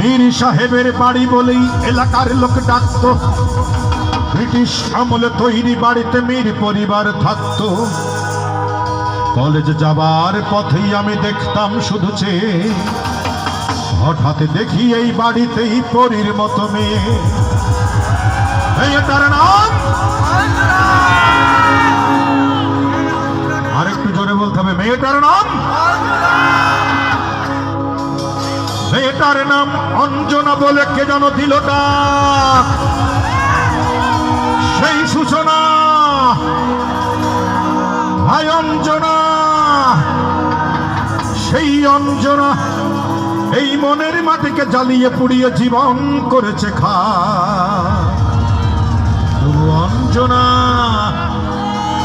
মীর সাহেবের বাড়ি বলেই এলাকার লোক ডাকতো। ব্রিটিশ আমলে তৈরি বাড়িতে মীর পরিবার থাকতো। কলেজ যাবার পথেই আমি দেখতাম শুধু চেয়ে, হঠাৎ দেখি এই বাড়িতেই পরীর মতো মেয়ে। মেয়েটার নাম, আরেকটু জোরে বলতে হবে, মেয়েটার নাম, মেয়েটার নাম অঞ্জনা বলে কে যেন দিল ডাক। সেই সূচনা, হায় অঞ্জনা, সেই অঞ্জনা এই মনের মাটিকে জ্বালিয়ে পুড়িয়ে জীবন করেছে খা। তবু অঞ্জনা,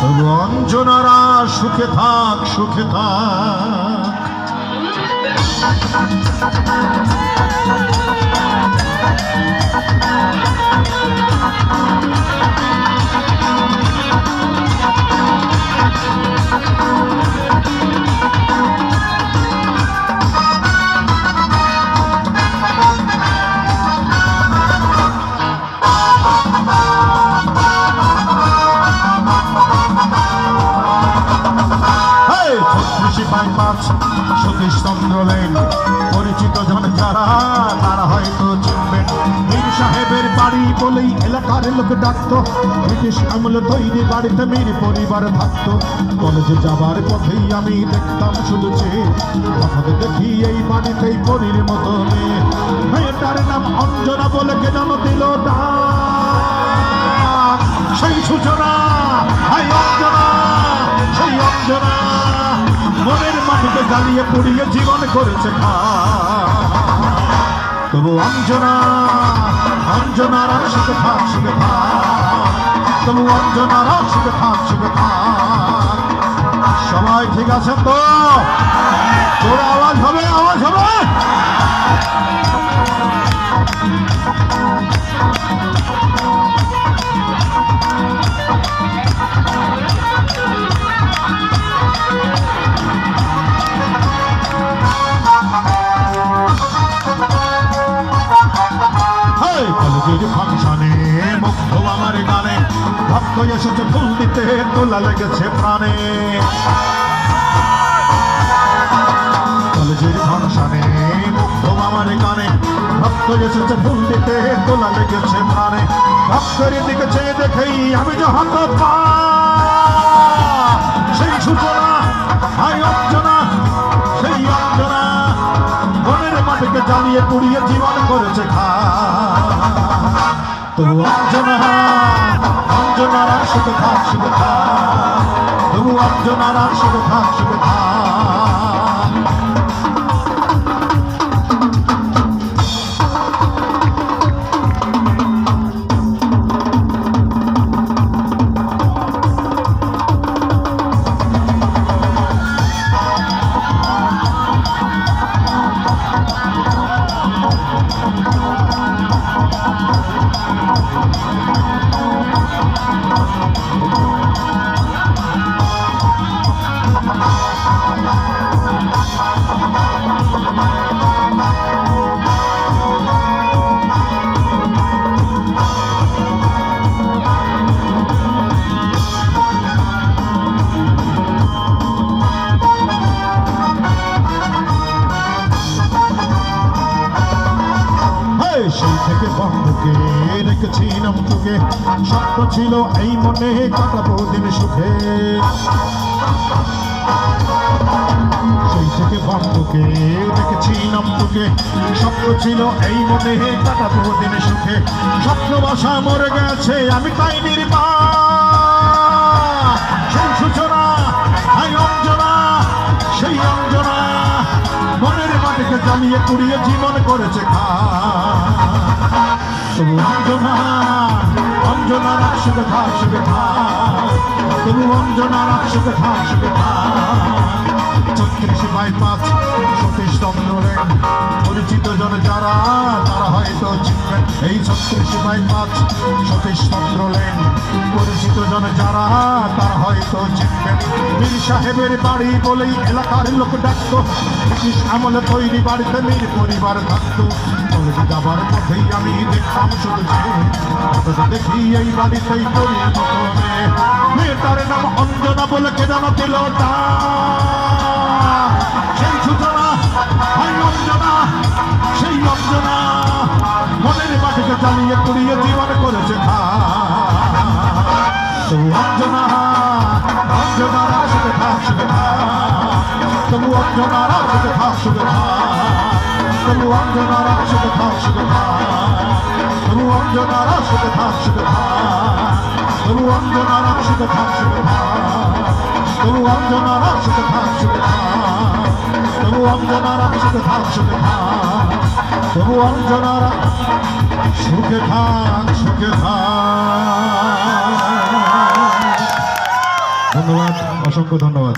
তবু অঞ্জনারা সুখে থাক, সুখে থাক। সতীশ চন্দ্র লেন পরিচিত জন যারা, তারা হয়তো চিনবেন। মীর সাহেবের বাড়ি বলেই এলাকার লোক ডাকতো। ব্রিটিশ আমলে তৈরি বাড়িতে মীর পরিবার থাকতো। কলেজে যাবার পথেই আমি দেখতাম শুধু চেয়ে, হঠাৎ দেখি এই বাড়িতেই পরীর মতো মেয়ে। মেয়েটার নাম অঞ্জনা বলে কে যেন দিল ডাক। সেই সূচনা, হায় অঞ্জনা, সেই অঞ্জনা মনের মাটিকে জ্বালিয়ে পুড়িয়ে জীবন করেছে খা। তবু অঞ্জনা, অঞ্জনারা সুখে থাক, সুখে থাক। তবু অঞ্জনারা সুখে থাক, সুখে থাক। সবাই ঠিক আছেন তো? তোর আওয়াজ হবে, আওয়াজ হবে। ফাংশনে মুগ্ধ আমার গানে, ভক্ত এসেছে ফুল দিতে, তোলা লেগেছে প্রাণে। কলেজের ফাংশনে মুগ্ধ আমার গানে, ভক্ত এসেছে ফুল দিতে, তোলা লেগেছে প্রাণে। ভক্তের দিকে চেয়ে দেখেই আমি যে হাত পা। সেই সূচনা, হায় অঞ্জনা, সেই অঞ্জনা মনের মাটিকে জ্বালিয়ে পুড়িয়ে জীবন করেছে খা। তবু অঞ্জনা, অঞ্জনারা সুখে থাক, সুখে থাক। তবু অঞ্জনারা সুখে থাক, সুখে থাক। সেই থেকে বন্ধুকে রেখেছিলাম তোকে, স্বপ্ন ছিল এই মনে কাটাবো দিন সুখে। সেই থেকে বন্ধুকে রেখেছিলাম তোকে, স্বপ্ন ছিল এই মনে কাটাবো দিন সুখে। স্বপ্ন বাসা মরে গেছে, আমি তাই নির্বাক। সেই সূচনা, হায় অঞ্জনা, সেই অঞ্জনা মনের মাটিকে জ্বালিয়ে পুড়িয়ে জীবন করেছে খা। তবু অঞ্জনা, অঞ্জনারা সুখে থাক, সুখে থাক। তবু অঞ্জনারা সুখে থাক, সুখে থাক। 36/5 সতীশ চন্দ্র রেন পরিচিত জন যারা তারা হয়তো চিনবেন এই 36/5 সতীশ চন্দ্র লেন পরিচিত জন যারা তারা হয়তো চিনবেন মীর সাহেবের বাড়ি বলেই এলাকার লোক ডাকত ব্রিটিশ আমলে তৈরি বাড়িতে মীর পরিবার থাকতো কলেজে যাবার পথেই আমি দেখতাম শুধু দেখি এই বাড়িতেই পরি মতো মেয়েটার নাম অঞ্জনা বলে কে যেন দিল সেই সূচনা অঞ্জনা সেই অঞ্জনা মনের মাটিকে জ্বালিয়ে পুড়িয়ে জীবন করেছে অঞ্জনা অঞ্জনার আসবে থাকবে তবু অঞ্জনার আসবে থাকবে তবু অঞ্জনার আসবে থাকবে তবু অঞ্জনার আসবে থাকবে তবু অঞ্জনার আসবে থাকবে তবু অঞ্জনার আসবে থাকবে তবু অঞ্জনার আসবে থাকবে তবু অঞ্জনার সুখে থাক সুখে থাক। ধন্যবাদ, অসংখ্য ধন্যবাদ।